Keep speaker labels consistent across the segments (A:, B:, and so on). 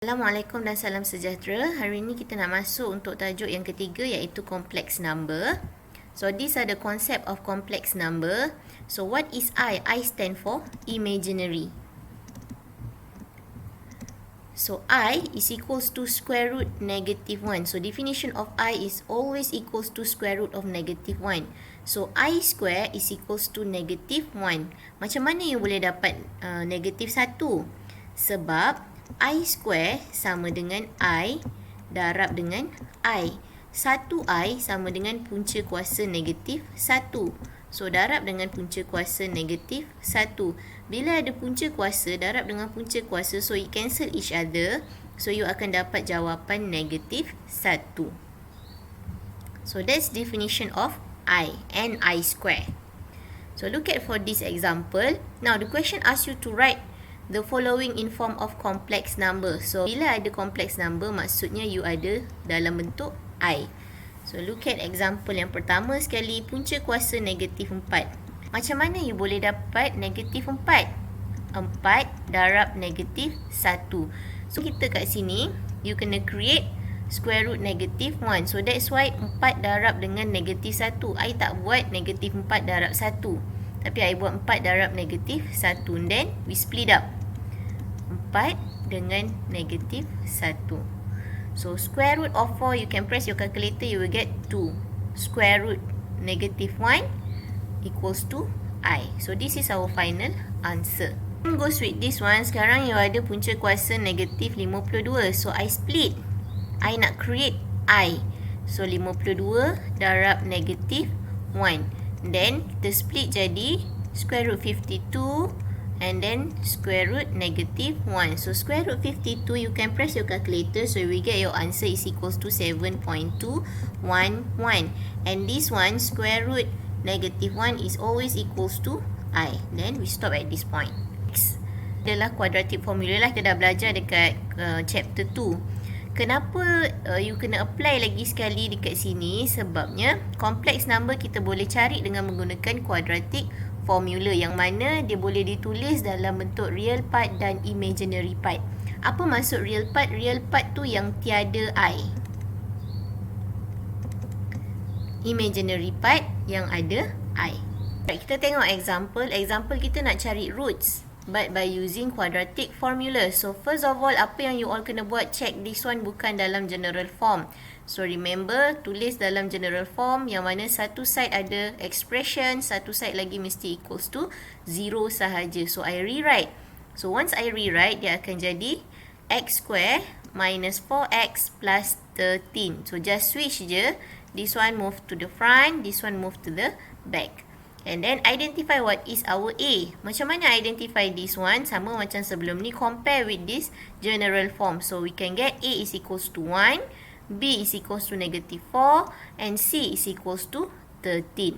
A: Assalamualaikum dan salam sejahtera. Hari ini kita nak masuk untuk tajuk yang ketiga iaitu complex number. So these are the concept of complex number. So what is I? I stand for imaginary. So I is equals to square root negative 1. So definition of I is always equals to square root of negative 1. So I square is equals to negative 1. Macam mana you boleh dapat negative 1? Sebab I square sama dengan I darab dengan I. 1I sama dengan punca kuasa negatif 1. So darab dengan punca kuasa negatif 1. Bila ada punca kuasa darab dengan punca kuasa, so it cancel each other. So you akan dapat jawapan negatif 1. So that's definition of I and I square. So look at for this example. Now the question asks you to write the following in form of complex number. So bila ada complex number, maksudnya you ada dalam bentuk I. So look at example yang pertama sekali, punca kuasa negatif 4. Macam mana you boleh dapat negatif 4? 4 darab negatif 1. So kita kat sini, you kena create square root negatif 1. So that's why 4 darab dengan negatif 1. I tak buat negatif 4 darab 1. Tapi I buat 4 darab negatif 1. Then we split up. 4 dengan negatif 1. So square root of 4, you can press your calculator, you will get 2. Square root negative 1 equals to I. So this is our final answer. Goes with this one. Sekarang you ada punca kuasa negatif 52. So I split. I nak create I. So 52 darab negatif 1. Then kita split jadi square root 52 and then square root negative 1. So square root 52, you can press your calculator, so we get your answer is equals to 7.211. And this one, square root negative 1 is always equals to I. Then we stop at this point. Next adalah quadratic formula lah, kita dah belajar dekat chapter 2. Kenapa you kena apply lagi sekali dekat sini? Sebabnya complex number kita boleh cari dengan menggunakan quadratic formula, yang mana dia boleh ditulis dalam bentuk real part dan imaginary part. Apa maksud real part? Real part tu yang tiada I. Imaginary part yang ada I. Kita tengok example. Example kita nak cari roots, but by using quadratic formula. So first of all, apa yang you all kena buat, check this one bukan dalam general form. So remember, tulis dalam general form, yang mana satu side ada expression, satu side lagi mesti equals to 0 sahaja. So I rewrite. So once I rewrite, dia akan jadi x square minus 4x plus 13. So just switch je. This one move to the front, this one move to the back. And then identify what is our A. Macam mana identify this one? Sama macam sebelum ni, compare with this general form. So we can get A is equals to 1, B is equals to negative 4, and C is equals to 13.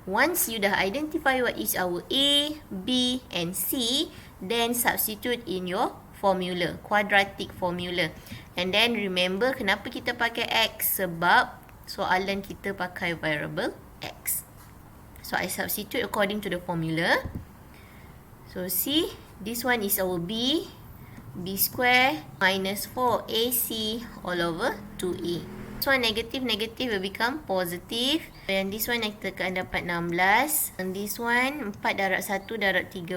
A: Once you dah identify what is our A, B, and C, then substitute in your formula, quadratic formula. And then remember, kenapa kita pakai X? Sebab soalan kita pakai variable X. So I substitute according to the formula. So see, this one is our B. B square minus 4AC all over 2A. This one negative will become positive. And this one kita akan dapat 16. And this one 4 darab 1 darab 13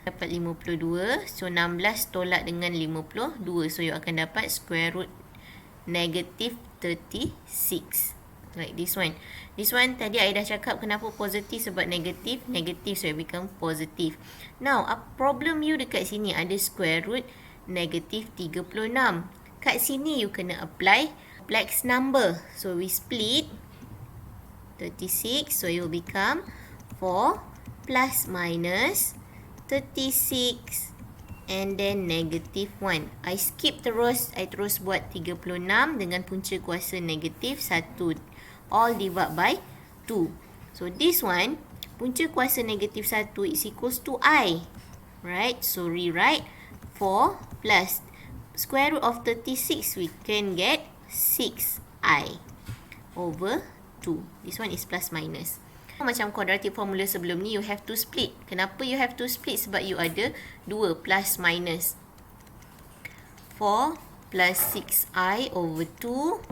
A: dapat 52. So 16 tolak dengan 52. So you akan dapat square root negative 36. Like this one. This one tadi I dah cakap kenapa positif, sebab negatif, so it become positive. Now, problem you dekat sini ada square root negatif 36. Kat sini you kena apply complex number. So we split 36, so it will become 4 plus minus 36 and then negative 1. I skip terus, I terus buat 36 dengan punca kuasa negatif 1. All divided by 2. So this one, punca kuasa negatif 1 is equals to I. Right? So rewrite 4 plus square root of 36, we can get 6I over 2. This one is plus minus. Macam quadratic formula sebelum ni, you have to split. Kenapa you have to split? Sebab you ada 2 plus minus. 4 plus 6i over 2.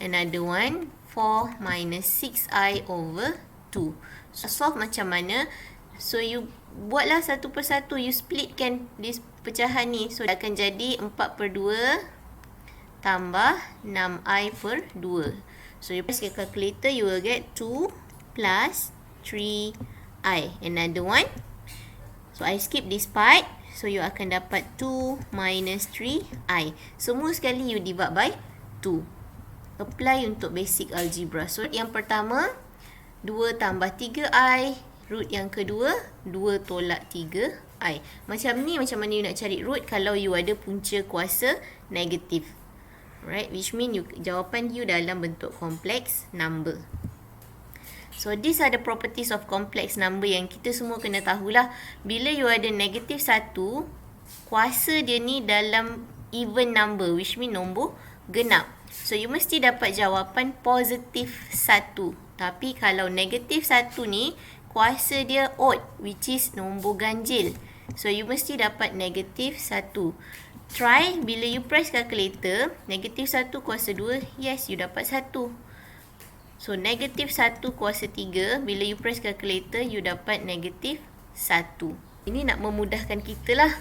A: Another one, 4 minus 6i over 2. So, solve macam mana? So, you buatlah satu persatu. You splitkan this pecahan ni. So, akan jadi 4/2 tambah 6i per 2. So, you press ke calculator, you will get 2 plus 3i. Another one. So, I skip this part. So, you akan dapat 2 minus 3i. Semua sekali you divide by 2. Apply untuk basic algebra. So, yang pertama, 2 tambah 3i. Root yang kedua, 2 tolak 3i. Macam ni, macam mana you nak cari root kalau you ada punca kuasa negatif. Right? Which mean jawapan you dalam bentuk complex number. So, these are the properties of complex number yang kita semua kena tahulah. Bila you ada negatif 1, kuasa dia ni dalam even number, which mean nombor genap. So, you mesti dapat jawapan positif 1. Tapi, kalau negatif 1 ni, kuasa dia odd, which is nombor ganjil. So, you mesti dapat negatif 1. Try, bila you press calculator, negatif 1 kuasa 2, yes, you dapat 1. So, negatif 1 kuasa 3, bila you press calculator, you dapat negatif 1. Ini nak memudahkan kita lah.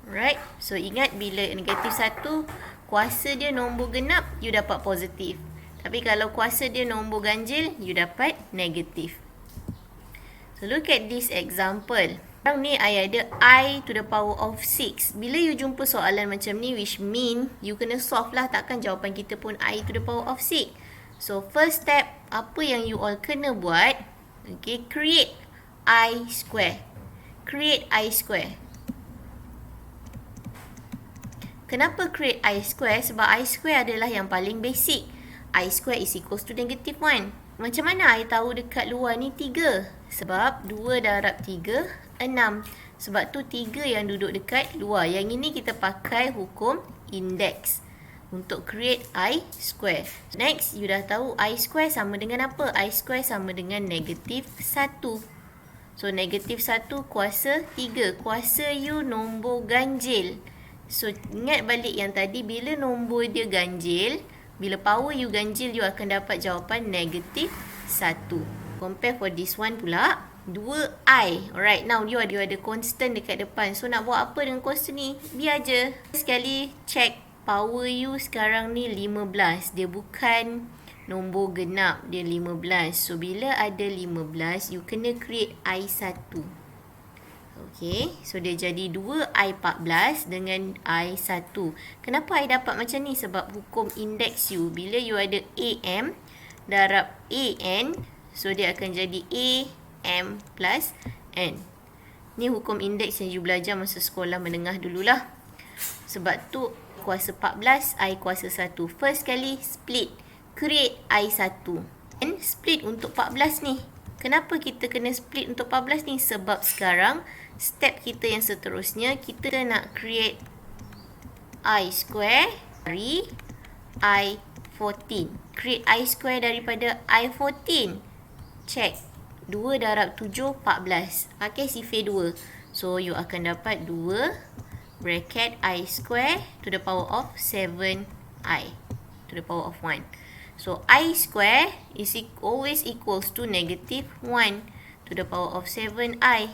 A: Right? So, ingat bila negatif 1, kuasa dia nombor genap, you dapat positif. Tapi kalau kuasa dia nombor ganjil, you dapat negatif. So, look at this example. Sekarang ni, I ada I to the power of 6. Bila you jumpa soalan macam ni, which mean, you kena solve lah. Takkan jawapan kita pun I to the power of 6. So, first step, apa yang you all kena buat, okay, create I square. Create I square. Kenapa create I square? Sebab I square adalah yang paling basic. I square is equals to negative 1. Macam mana I tahu dekat luar ni 3? Sebab 2 darab 3, 6. Sebab tu 3 yang duduk dekat luar. Yang ini kita pakai hukum index untuk create I square. Next, you dah tahu I square sama dengan apa? I square sama dengan negatif 1. So, negatif 1 kuasa 3. Kuasa you nombor ganjil. So, ingat balik yang tadi, bila nombor dia ganjil, bila power you ganjil, you akan dapat jawapan negatif 1. Compare for this one pula, 2i. Alright, now you ada constant dekat depan. So, nak buat apa dengan constant ni? Biar je. Sekali check. Power you sekarang ni 15. Dia bukan nombor genap. Dia 15. So, bila ada 15, you kena create I1. Okay. So, dia jadi 2I14 dengan I1. Kenapa I dapat macam ni? Sebab hukum index you. Bila you ada AM darab AN, so, dia akan jadi AM plus N. Ni hukum index yang you belajar masa sekolah menengah dululah. Sebab tu, kuasa 14, I kuasa 1. First kali, split. Create I1. And split untuk 14 ni. Kenapa kita kena split untuk 14 ni? Sebab sekarang, step kita yang seterusnya, kita nak create I square dari I14. Create I square daripada I14. Check. 2 darab 7, 14. Pakai sifir 2. So, you akan dapat 2 bracket I square to the power of 7i to the power of 1. So, I square is always equals to negative 1 to the power of 7i.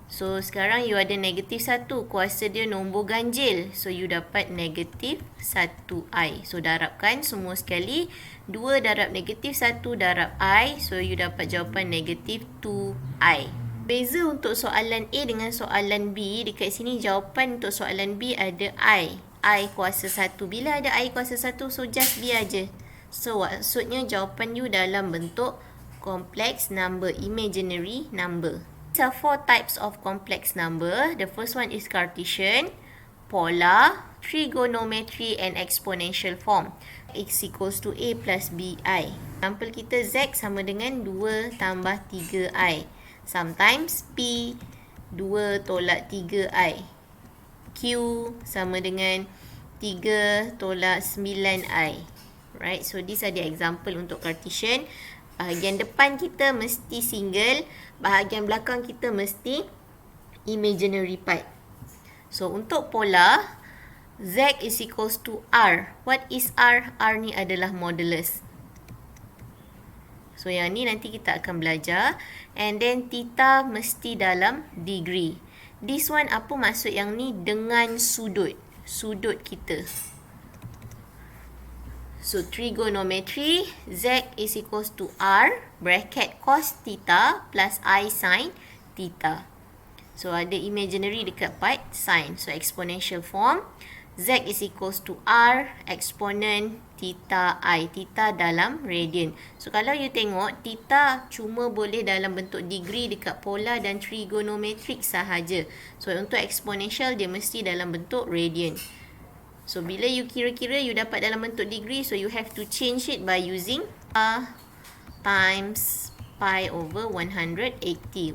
A: So, sekarang you ada negatif 1. Kuasa dia nombor ganjil. So, you dapat negatif 1i. So, darabkan semua sekali. 2 darab negatif 1 darab i. So, you dapat jawapan negatif 2i. Beza untuk soalan A dengan soalan B, dekat sini jawapan untuk soalan B ada I. I kuasa 1. Bila ada I kuasa 1, so just biar je. So, maksudnya jawapan you dalam bentuk complex number, imaginary number. There are 4 types of complex number. The first one is Cartesian, polar, trigonometry and exponential form. X equals to A plus BI. Example kita Z sama dengan 2 tambah 3I. Sometimes P 2 tolak 3I. Q sama dengan 3 tolak 9I. Right, so these are the example untuk Cartesian. Bahagian depan kita mesti single. Bahagian belakang kita mesti imaginary part. So, untuk polar, Z is equals to R. What is R? R ni adalah modulus. So yang ni nanti kita akan belajar. And then theta mesti dalam degree. This one apa maksud yang ni? Dengan sudut. Sudut kita. So trigonometry, Z is equals to R bracket cos theta plus I sin theta. So ada imaginary dekat part sin. So exponential form. Z is equals to R exponent theta I. Theta dalam radian. So kalau you tengok, theta cuma boleh dalam bentuk degree dekat polar dan trigonometric sahaja. So untuk exponential dia mesti dalam bentuk radian. So bila you kira-kira you dapat dalam bentuk degree, so you have to change it by using times pi over 180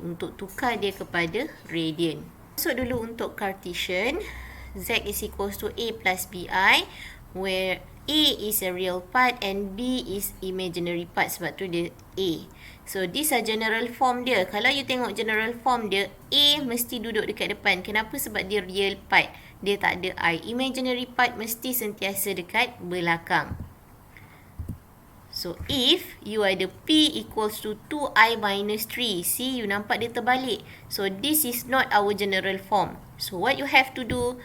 A: untuk tukar dia kepada radian. Masuk dulu untuk Cartesian. Z is equals to A plus BI, where A is a real part and B is imaginary part, sebab tu dia A. So these are general form dia. Kalau you tengok general form dia, A mesti duduk dekat depan. Kenapa? Sebab dia real part. Dia tak ada I. Imaginary part mesti sentiasa dekat belakang. So if you ada P equals to 2I minus 3. See, you nampak dia terbalik. So this is not our general form. So what you have to do,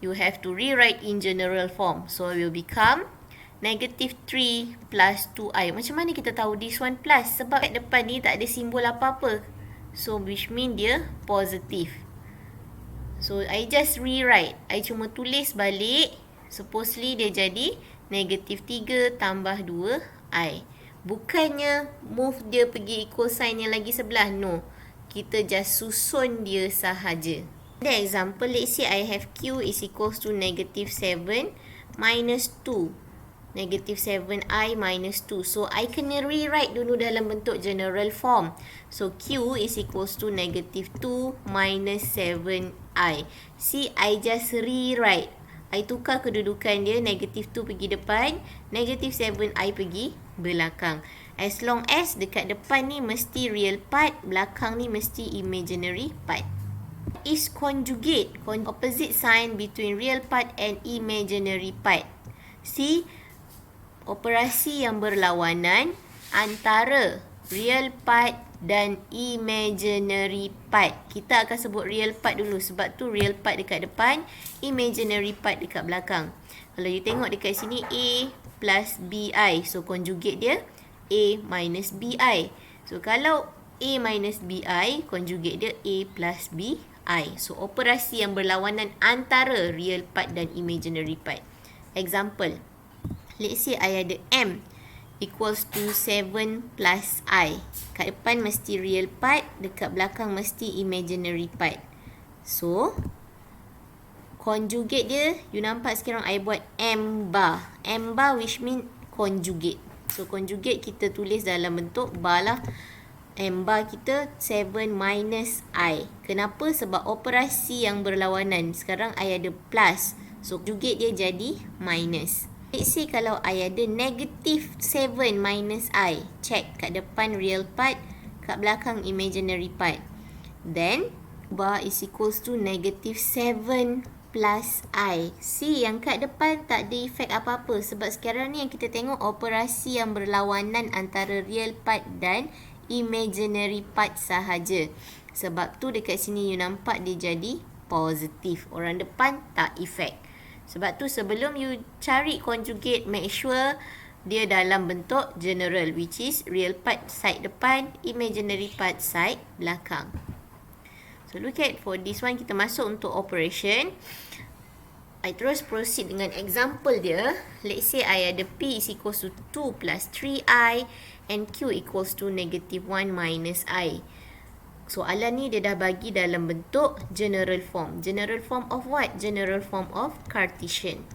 A: you have to rewrite in general form. So it will become negative 3 plus 2I. Macam mana kita tahu this one plus? Sebab kat depan ni tak ada simbol apa-apa. So which mean dia positive. So I just rewrite. I cuma tulis balik. Supposedly dia jadi negative 3 tambah 2I. Bukannya move dia pergi equal sign yang lagi sebelah. No. Kita just susun dia sahaja. The example, let's say I have Q is equals to negative 7 minus 2. Negative 7I minus 2. So, I kena rewrite dulu dalam bentuk general form. So, Q is equals to negative 2 minus 7I. See, I just rewrite. I tukar kedudukan dia, negative 2 pergi depan, negative 7I pergi belakang. As long as dekat depan ni mesti real part, belakang ni mesti imaginary part. Is conjugate, opposite sign between real part and imaginary part. See, operasi yang berlawanan antara real part dan imaginary part. Kita akan sebut real part dulu sebab tu real part dekat depan, imaginary part dekat belakang. Kalau you tengok dekat sini A plus BI, so conjugate dia A minus BI. So kalau A minus BI, conjugate dia A plus BI. So, operasi yang berlawanan antara real part dan imaginary part. Example. Let's say I ada M equals to 7 plus I. Kat depan mesti real part, dekat belakang mesti imaginary part. So, conjugate dia, you nampak sekarang I buat M bar. M bar which mean conjugate. So, conjugate kita tulis dalam bentuk bar lah. M bar kita 7 minus I. Kenapa? Sebab operasi yang berlawanan. Sekarang I ada plus. So, conjugate dia jadi minus. Let's say kalau I ada negative 7 minus I. Check kat depan real part, kat belakang imaginary part. Then, bar is equals to negative 7 plus I. See, yang kat depan tak ada efek apa-apa. Sebab sekarang ni yang kita tengok operasi yang berlawanan antara real part dan imaginary part sahaja. Sebab tu dekat sini you nampak dia jadi positif. Orang depan tak efek. Sebab tu sebelum you cari conjugate, make sure dia dalam bentuk general, which is real part side depan, imaginary part side belakang. So look at for this one, kita masuk untuk operation. I terus proceed dengan example dia. Let's say I ada P is equals to 2 plus 3I and Q equals to negative 1 minus I. Soalan ni dia dah bagi dalam bentuk general form. General form of what? General form of Cartesian.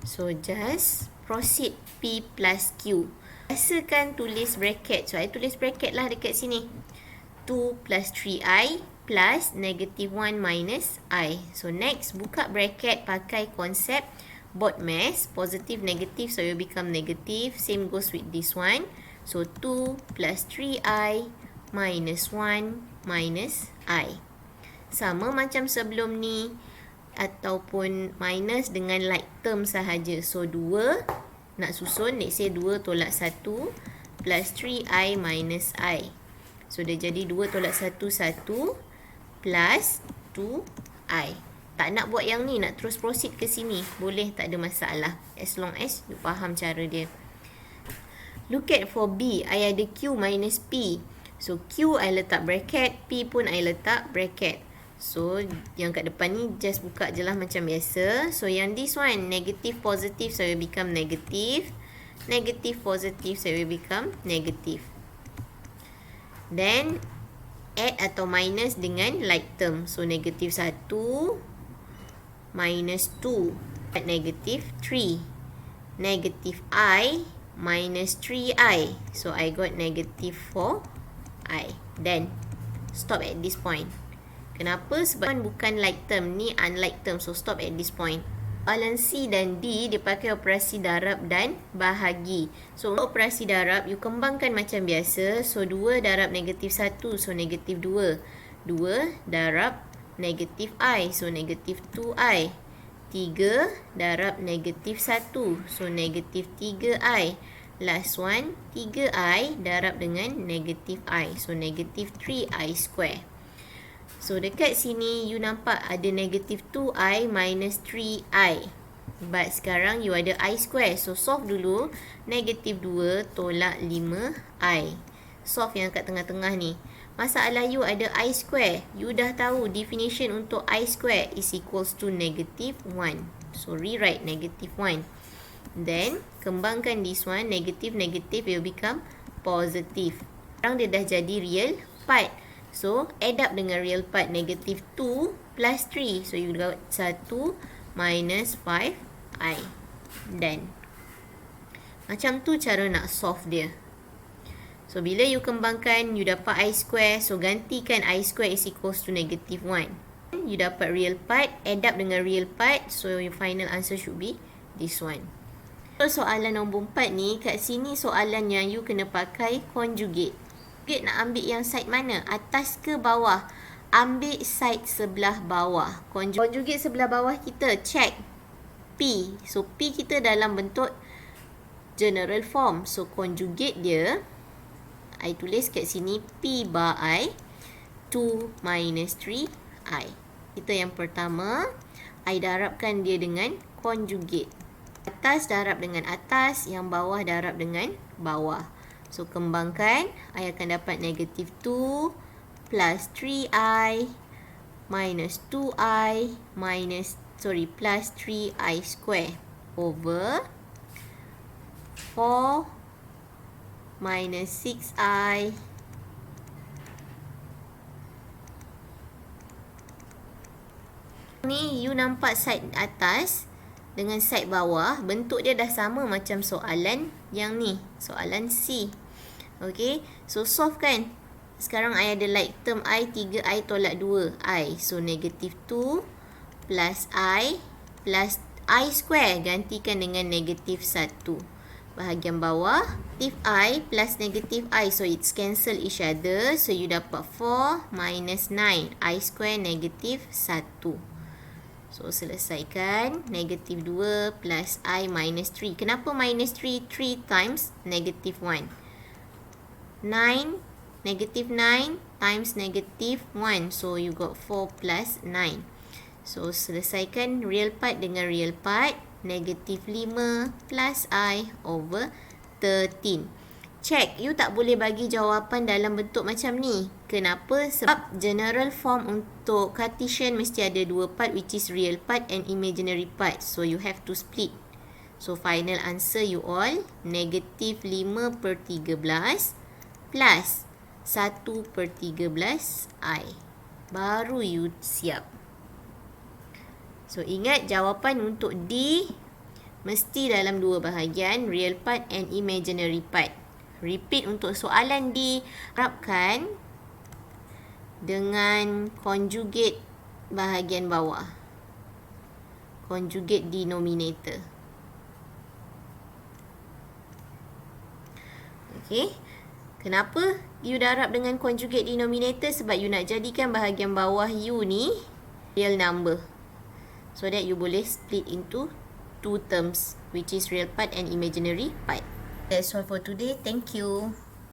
A: So just proceed P plus Q. Biasakan tulis bracket. So I tulis bracket lah dekat sini. 2 plus 3I plus negative 1 minus I. So next, buka bracket pakai konsep BODMAS. Positive, negative, so it will become negative. Same goes with this one. So 2 plus 3I minus 1 minus I. Sama macam sebelum ni. ataupun minus dengan like term sahaja. So 2 nak susun, let's say 2 tolak 1 plus 3i minus i. So dia jadi 2 tolak 1, 1 plus 2i. Tak nak buat yang ni, nak terus proceed ke sini, boleh, tak ada masalah, as long as you faham cara dia. Look at for B, I ada Q minus P. So Q I letak bracket, P pun I letak bracket. So yang kat depan ni just buka je lah macam biasa. So yang this one, negative positive, so will become negative. Negative positive, so will become negative. Then add atau minus dengan like term. So negative 1 minus 2 at negative 3. Negative I minus 3i. So I got negative 4i. Then stop at this point. Kenapa? Sebab bukan like term, ni unlike term. So stop at this point. Soalan C dan D dia pakai operasi darab dan bahagi. So untuk operasi darab, you kembangkan macam biasa. So 2 darab negatif 1, so negatif 2. 2 darab negatif I, so negatif 2i. 3 darab negatif 1, so negatif 3i. Last one, 3i darab dengan negatif I, so negatif 3i square. So dekat sini you nampak ada negatif 2i minus 3i. But sekarang you ada I square. So solve dulu. Negatif 2 tolak 5i. Solve yang kat tengah-tengah ni. Masalah you ada I square. You dah tahu definition untuk I square is equals to negative 1. So rewrite negative 1. Then kembangkan this one. Negative will become positive. Sekarang dia dah jadi real part. So, add up dengan real part, negative 2 plus 3. So, you got 1 minus 5i. Then, macam tu cara nak solve dia. So, bila you kembangkan, you dapat I square. So, gantikan I square is equals to negative 1. You dapat real part, add up dengan real part. So, your final answer should be this one. So, soalan nombor 4 ni, kat sini soalan yang you kena pakai conjugate. Nak ambil yang side mana? Atas ke bawah? Ambil side sebelah bawah. Conjugate sebelah bawah kita. Check. P. So, P kita dalam bentuk general form. So, conjugate dia. I tulis kat sini. P bar I. 2 minus 3I. Kita yang pertama. I darabkan dia dengan conjugate. Atas darab dengan atas. Yang bawah darab dengan bawah. So, kembangkan. I akan dapat negative 2 plus 3i minus 2i plus 3i square over 4 minus 6i ni you nampak side atas dengan side bawah, bentuk dia dah sama macam soalan yang ni, soalan C. Okay, so solve kan. Sekarang I ada like term I, 3I tolak 2I. So negative 2 plus I plus I square. Gantikan dengan negative 1. Bahagian bawah, negative I plus negative I. So it's cancel each other. So you dapat 4 minus 9. I square negative 1. So, selesaikan. Negative 2 plus I minus 3. Kenapa minus 3? 3 times negative 1. 9. Negative 9 times negative 1. So, you got 4 plus 9. So, selesaikan real part dengan real part. Negative 5 plus I over 13. Check. You tak boleh bagi jawapan dalam bentuk macam ni. Kenapa? Sebab general form untuk Cartesian mesti ada dua part, which is real part and imaginary part. So, you have to split. So, final answer you all, negative 5 per 13 plus 1 per 13 I. Baru you siap. So, ingat jawapan untuk D mesti dalam dua bahagian, real part and imaginary part. Repeat untuk soalan D, harapkan dengan conjugate bahagian bawah. Conjugate denominator. Okay. Kenapa you darab dengan conjugate denominator? Sebab you nak jadikan bahagian bawah you ni real number. so that you boleh split into two terms, which is real part and imaginary part. That's all for today. Thank you.